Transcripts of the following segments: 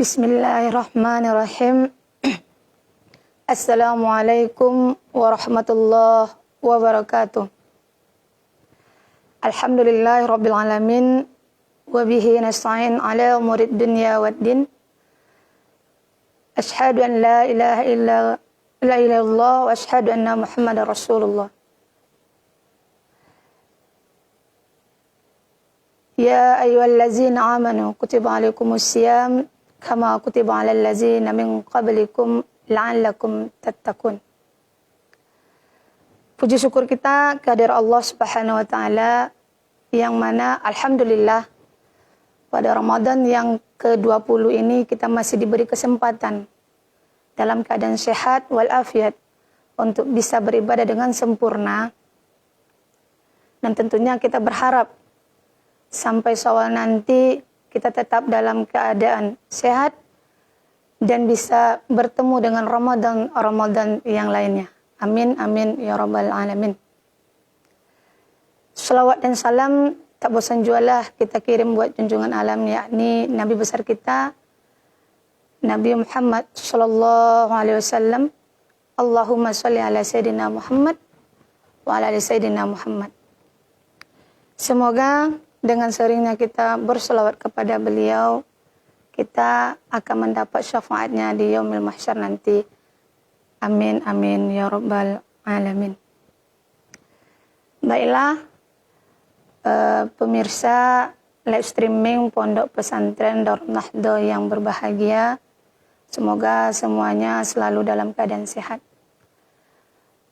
Bismillahirrahmanirrahim. Assalamualaikum warahmatullahi wabarakatuh. Alhamdulillahirabbil alamin wa bihi nasta'in ala umurid dunya waddin. Asyhadu an la ilaha illallah wa asyhadu anna Muhammadar Rasulullah. Ya ayyuhallazina amanu kutiba alaikumus syiyam kama kutiba alal ladzina min qablikum la'allakum tattaqun. Puji syukur kita kehadirat Allah Subhanahu wa taala yang mana alhamdulillah pada Ramadan yang ke-20 ini kita masih diberi kesempatan dalam keadaan sehat walafiat untuk bisa beribadah dengan sempurna. Dan tentunya kita berharap sampai Syawal nanti kita tetap dalam keadaan sehat dan bisa bertemu dengan Ramadan yang lainnya. Amin, amin, ya rabbal alamin. Salawat dan salam tak bosan jualah kita kirim buat junjungan alam, yakni Nabi besar kita, Nabi Muhammad sallallahu alaihi wasallam. Allahumma sholli ala Sayyidina Muhammad wa ala ali Sayyidina Muhammad. Semoga dengan seringnya kita berselawat kepada beliau, kita akan mendapat syafaatnya di yaumil mahsyar nanti. Amin, amin, ya rabbal alamin. Baiklah, pemirsa live streaming Pondok Pesantren Darut Nahdhah yang berbahagia, semoga semuanya selalu dalam keadaan sehat.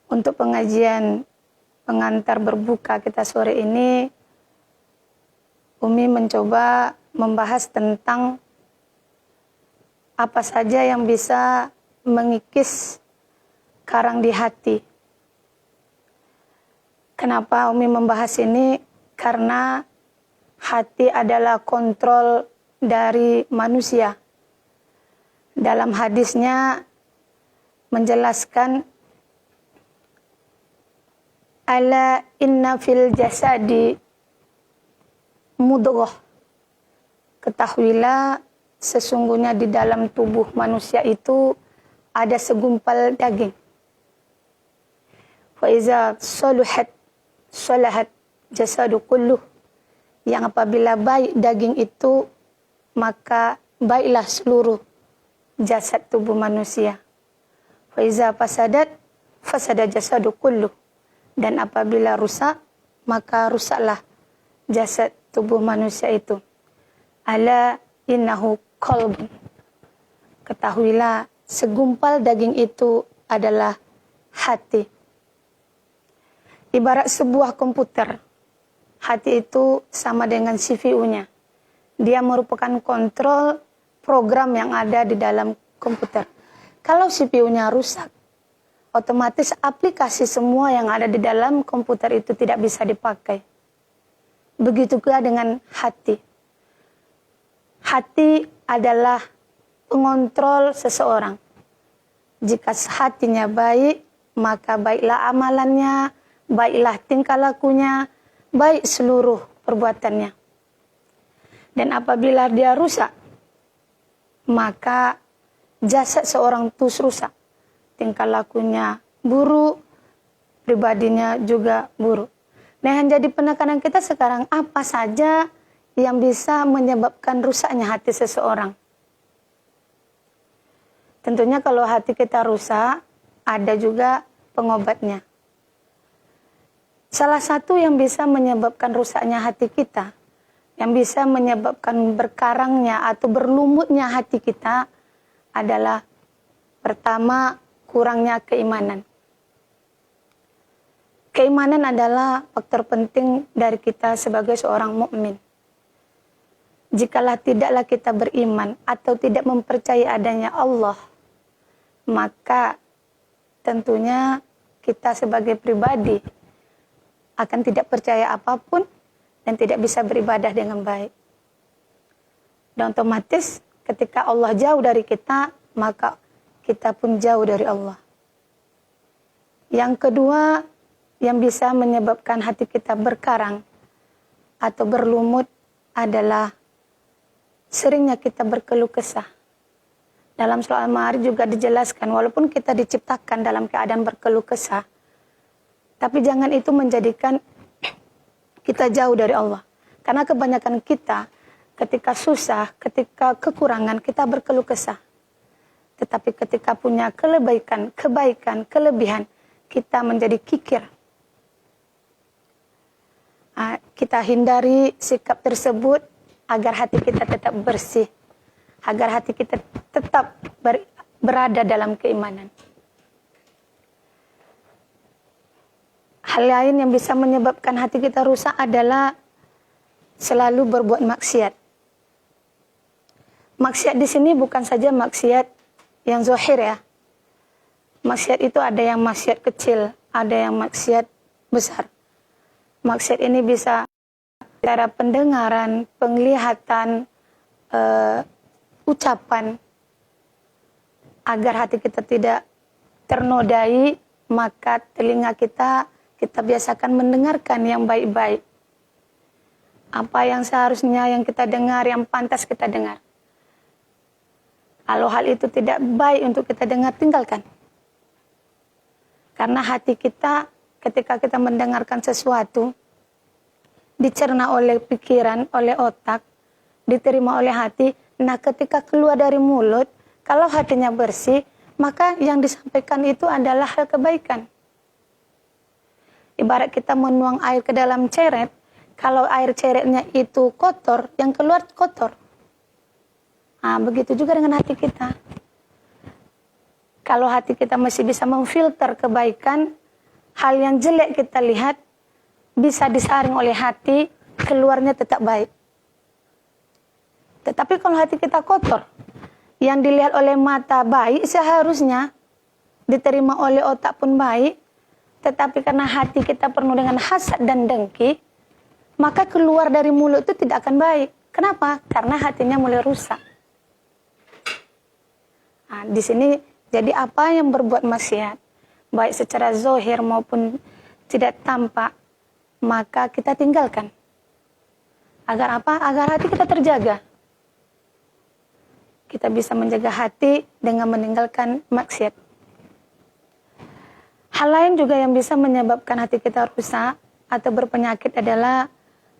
Untuk pengajian pengantar berbuka kita sore ini, Umi mencoba membahas tentang apa saja yang bisa mengikis karang di hati. Kenapa Umi membahas ini? Karena hati adalah kontrol dari manusia. Dalam hadisnya menjelaskan, ala inna fil jasadi mudghah. Ketahuilah sesungguhnya di dalam tubuh manusia itu ada segumpal daging. Fa iza salahat jasadu kulluh. Yang apabila baik daging itu, maka baiklah seluruh jasad tubuh manusia. Fa iza fasada jasadu kulluh. Dan apabila rusak, maka rusaklah jasad tubuh manusia itu. Ala innahu qalbun. Ketahuilah segumpal daging itu adalah hati. Ibarat sebuah komputer, hati itu sama dengan CPU-nya. Dia merupakan kontrol program yang ada di dalam komputer. Kalau CPU-nya rusak, otomatis aplikasi semua yang ada di dalam komputer itu tidak bisa dipakai. Begitu juga dengan hati. Hati adalah pengontrol seseorang. Jika hatinya baik, maka baiklah amalannya, baiklah tingkah lakunya, baik seluruh perbuatannya. Dan apabila dia rusak, maka jasad seorang itu rusak. Tingkah lakunya buruk, pribadinya juga buruk. Nah, yang jadi penekanan kita sekarang, apa saja yang bisa menyebabkan rusaknya hati seseorang? Tentunya kalau hati kita rusak, ada juga pengobatnya. Salah satu yang bisa menyebabkan rusaknya hati kita, yang bisa menyebabkan berkarangnya atau berlumutnya hati kita adalah pertama, kurangnya keimanan. Keimanan adalah faktor penting dari kita sebagai seorang mukmin. Jikalau tidaklah kita beriman atau tidak mempercayai adanya Allah, maka tentunya kita sebagai pribadi akan tidak percaya apapun dan tidak bisa beribadah dengan baik. Dan otomatis ketika Allah jauh dari kita, maka kita pun jauh dari Allah. Yang kedua, yang bisa menyebabkan hati kita berkarang atau berlumut adalah seringnya kita berkeluh kesah. Dalam surah Al-Ma'arij juga dijelaskan, walaupun kita diciptakan dalam keadaan berkeluh kesah, tapi jangan itu menjadikan kita jauh dari Allah. Karena kebanyakan kita ketika susah, ketika kekurangan, kita berkeluh kesah. Tetapi ketika punya kebaikan, kelebihan, kita menjadi kikir. Kita hindari sikap tersebut agar hati kita tetap bersih, agar hati kita tetap berada dalam keimanan. Hal lain yang bisa menyebabkan hati kita rusak adalah selalu berbuat maksiat. Maksiat di sini bukan saja maksiat yang zahir ya. Maksiat itu ada yang maksiat kecil, ada yang maksiat besar. Maksiat ini bisa cara pendengaran, penglihatan, ucapan. Agar hati kita tidak ternodai, maka telinga kita biasakan mendengarkan yang baik-baik. Apa yang seharusnya yang kita dengar, yang pantas kita dengar. Kalau hal itu tidak baik untuk kita dengar, tinggalkan. Karena hati kita ketika kita mendengarkan sesuatu, dicerna oleh pikiran, oleh otak, diterima oleh hati. Nah, ketika keluar dari mulut, kalau hatinya bersih, maka yang disampaikan itu adalah hal kebaikan. Ibarat kita menuang air ke dalam ceret, kalau air ceretnya itu kotor, yang keluar kotor. Nah, begitu juga dengan hati kita. Kalau hati kita masih bisa memfilter kebaikan, hal yang jelek kita lihat, bisa disaring oleh hati, keluarnya tetap baik. Tetapi kalau hati kita kotor, yang dilihat oleh mata baik seharusnya, diterima oleh otak pun baik, tetapi karena hati kita penuh dengan hasad dan dengki, maka keluar dari mulut itu tidak akan baik. Kenapa? Karena hatinya mulai rusak. Nah, di sini jadi apa yang berbuat maksiat, baik secara zahir maupun tidak tampak, maka kita tinggalkan. Agar apa? Agar hati kita terjaga. Kita bisa menjaga hati dengan meninggalkan maksiat. Hal lain juga yang bisa menyebabkan hati kita rusak atau berpenyakit adalah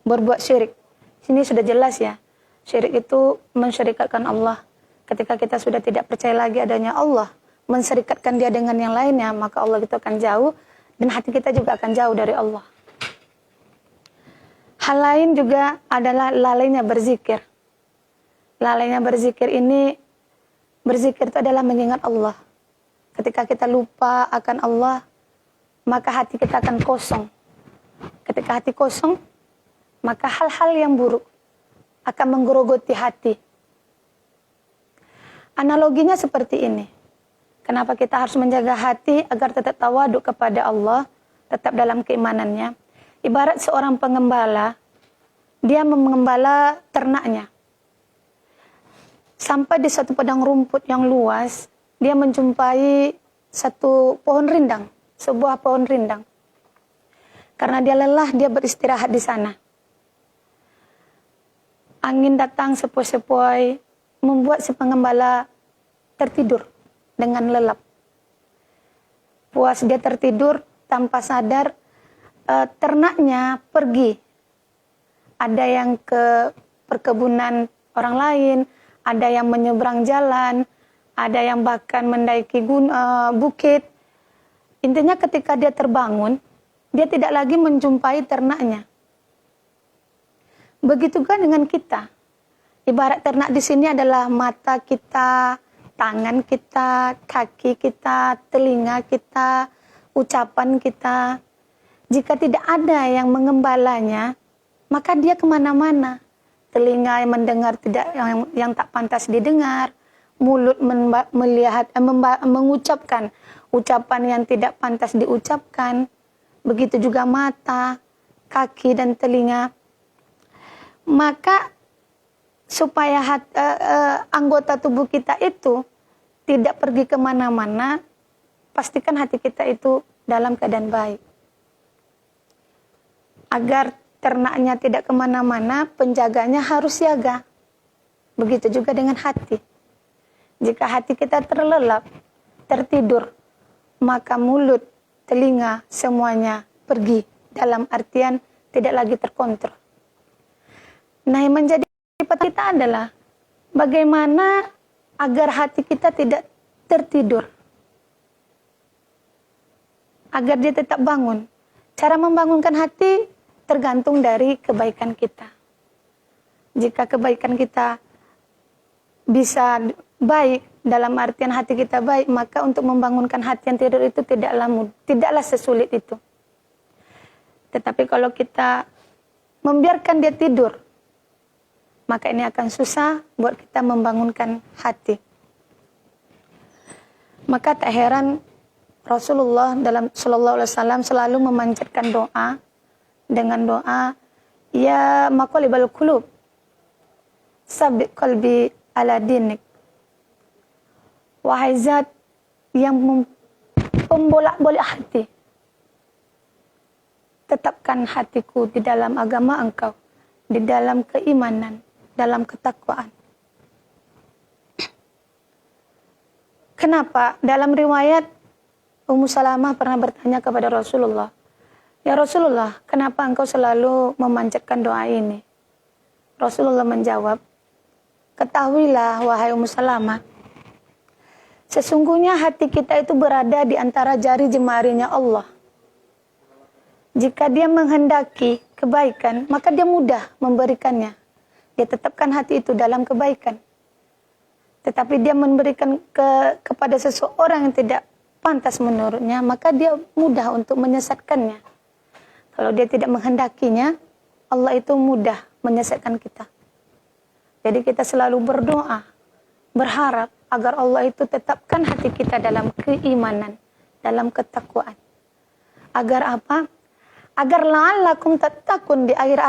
berbuat syirik. Sini sudah jelas ya. Syirik itu mensyirikatkan Allah. Ketika kita sudah tidak percaya lagi adanya Allah, mensyirikatkan dia dengan yang lainnya, maka Allah itu akan jauh dan hati kita juga akan jauh dari Allah. Hal lain juga adalah lalainya berzikir. Lalainya berzikir ini, berzikir itu adalah mengingat Allah. Ketika kita lupa akan Allah, maka hati kita akan kosong. Ketika hati kosong, maka hal-hal yang buruk akan menggerogoti hati. Analoginya seperti ini. Kenapa kita harus menjaga hati agar tetap tawaduk kepada Allah, tetap dalam keimanannya? Ibarat seorang pengembala, dia mengembala ternaknya. Sampai di satu padang rumput yang luas, dia menjumpai satu pohon rindang, sebuah pohon rindang. Karena dia lelah, dia beristirahat di sana. Angin datang sepoi-sepoi, membuat si pengembala tertidur dengan lelap. Puas dia tertidur, tanpa sadar, ternaknya pergi. Ada yang ke perkebunan orang lain, ada yang menyeberang jalan, ada yang bahkan mendaiki bukit. Intinya ketika dia terbangun, dia tidak lagi menjumpai ternaknya. Begitu kan dengan kita. Ibarat ternak di sini adalah mata kita, tangan kita, kaki kita, telinga kita, ucapan kita. Jika tidak ada yang mengembalanya, maka dia kemana-mana. Telinga yang mendengar tidak yang tak pantas didengar, mulut melihat, mengucapkan ucapan yang tidak pantas diucapkan. Begitu juga mata, kaki dan telinga. Maka supaya anggota tubuh kita itu tidak pergi kemana-mana, pastikan hati kita itu dalam keadaan baik. Agar ternaknya tidak kemana-mana, penjaganya harus siaga. Begitu juga dengan hati. Jika hati kita terlelap, tertidur, maka mulut, telinga, semuanya pergi. Dalam artian tidak lagi terkontrol. Nah, yang menjadi pertanyaan kita adalah bagaimana agar hati kita tidak tertidur, agar dia tetap bangun. Cara membangunkan hati tergantung dari kebaikan kita. Jika kebaikan kita bisa baik, dalam artian hati kita baik, maka untuk membangunkan hati yang tidur itu tidaklah sesulit itu. Tetapi kalau kita membiarkan dia tidur, maka ini akan susah buat kita membangunkan hati. Maka tak heran Rasulullah sallallahu alaihi wasallam selalu memanjatkan doa dengan doa, ya maqallibal qulub, sabbit qalbi ala dinik. Wahai zat yang pembolak-balik hati, tetapkan hatiku di dalam agama engkau, di dalam keimanan, dalam ketakwaan. Kenapa? Dalam riwayat Ummu Salamah pernah bertanya kepada Rasulullah, ya Rasulullah, kenapa engkau selalu memanjatkan doa ini? Rasulullah menjawab, ketahuilah wahai Ummu Salamah, sesungguhnya hati kita itu berada di antara jari jemarinya Allah. Jika dia menghendaki kebaikan, maka dia mudah memberikannya. Dia tetapkan hati itu dalam kebaikan. Tetapi dia memberikan kepada seseorang yang tidak pantas menurutnya, maka dia mudah untuk menyesatkannya. Kalau dia tidak menghendakinya, Allah itu mudah menyesatkan kita. Jadi kita selalu berdoa, berharap agar Allah itu tetapkan hati kita dalam keimanan, dalam ketakwaan. Agar apa? Agar la'allakum tattaqun, di akhir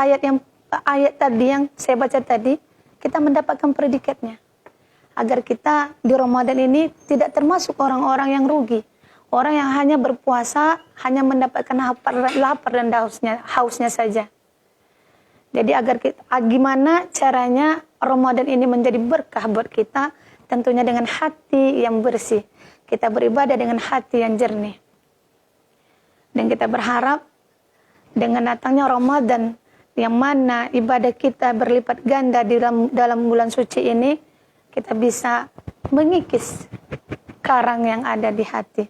ayat tadi yang saya baca tadi, kita mendapatkan predikatnya. Agar kita di Ramadan ini tidak termasuk orang-orang yang rugi. Orang yang hanya berpuasa, hanya mendapatkan lapar dan hausnya saja. Jadi gimana caranya Ramadan ini menjadi berkah buat kita? Tentunya dengan hati yang bersih. Kita beribadah dengan hati yang jernih. Dan kita berharap dengan datangnya Ramadan, yang mana ibadah kita berlipat ganda dalam bulan suci ini, kita bisa mengikis karang yang ada di hati.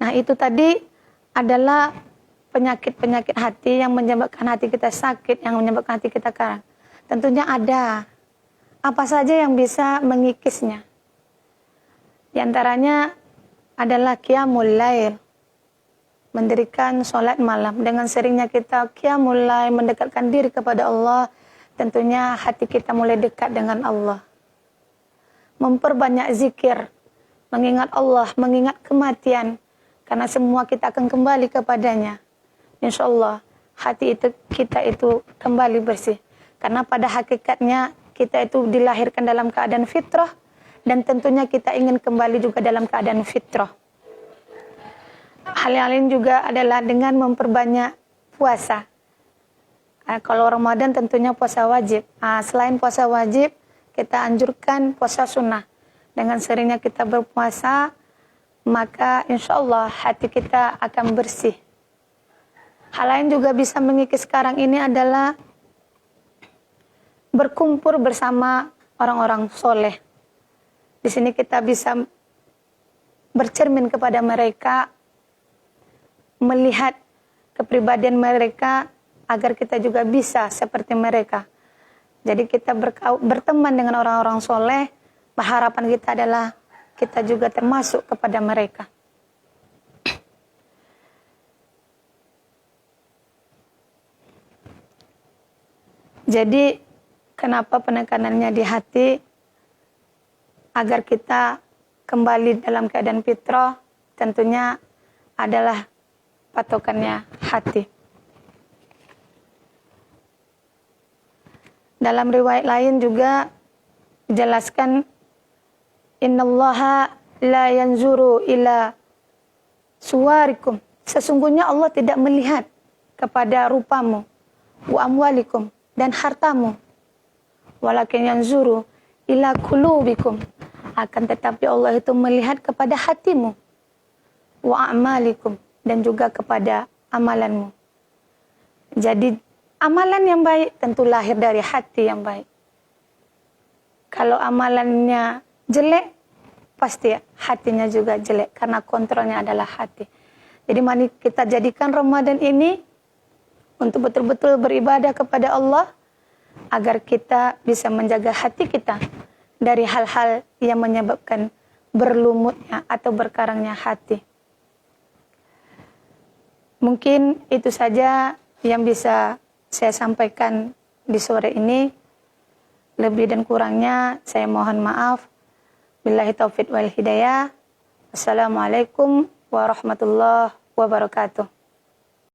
Nah, itu tadi adalah penyakit-penyakit hati yang menyebabkan hati kita sakit, yang menyebabkan hati kita karang. Tentunya ada. Apa saja yang bisa mengikisnya? Di antaranya adalah qiyamul lail, mendirikan sholat malam. Dengan seringnya kita qiyamul lail, mendekatkan diri kepada Allah, tentunya hati kita mulai dekat dengan Allah. Memperbanyak zikir, mengingat Allah, mengingat kematian, karena semua kita akan kembali kepadanya. Insya Allah hati kita itu kembali bersih. Karena pada hakikatnya kita itu dilahirkan dalam keadaan fitrah, dan tentunya kita ingin kembali juga dalam keadaan fitrah. Hal yang lain juga adalah dengan memperbanyak puasa. Kalau Ramadan tentunya puasa wajib. Selain puasa wajib, kita anjurkan puasa sunnah. Dengan seringnya kita berpuasa, maka insya Allah hati kita akan bersih. Hal lain juga bisa mengikis sekarang ini adalah berkumpul bersama orang-orang soleh. Di sini kita bisa bercermin kepada mereka, melihat kepribadian mereka, agar kita juga bisa seperti mereka. Jadi kita berteman dengan orang-orang soleh, harapan kita adalah kita juga termasuk kepada mereka. Jadi kenapa penekanannya di hati? Agar kita kembali dalam keadaan fitrah, tentunya adalah patokannya hati. Dalam riwayat lain juga dijelaskan, innallaha la yanzuru ila suwarikum. Sesungguhnya Allah tidak melihat kepada rupamu, wa amwalikum, dan hartamu. Walakin yanzuru ila qulubikum. Akan tetapi Allah itu melihat kepada hatimu. Wa a'malikum, dan juga kepada amalanmu. Jadi amalan yang baik tentu lahir dari hati yang baik. Kalau amalannya jelek, pasti hatinya juga jelek, karena kontrolnya adalah hati. Jadi mari kita jadikan Ramadan ini untuk betul-betul beribadah kepada Allah, agar kita bisa menjaga hati kita dari hal-hal yang menyebabkan berlumutnya atau berkarangnya hati. Mungkin itu saja yang bisa saya sampaikan di sore ini. Lebih dan kurangnya saya mohon maaf. Billahi taufiq wal hidayah. Assalamualaikum warahmatullahi wabarakatuh.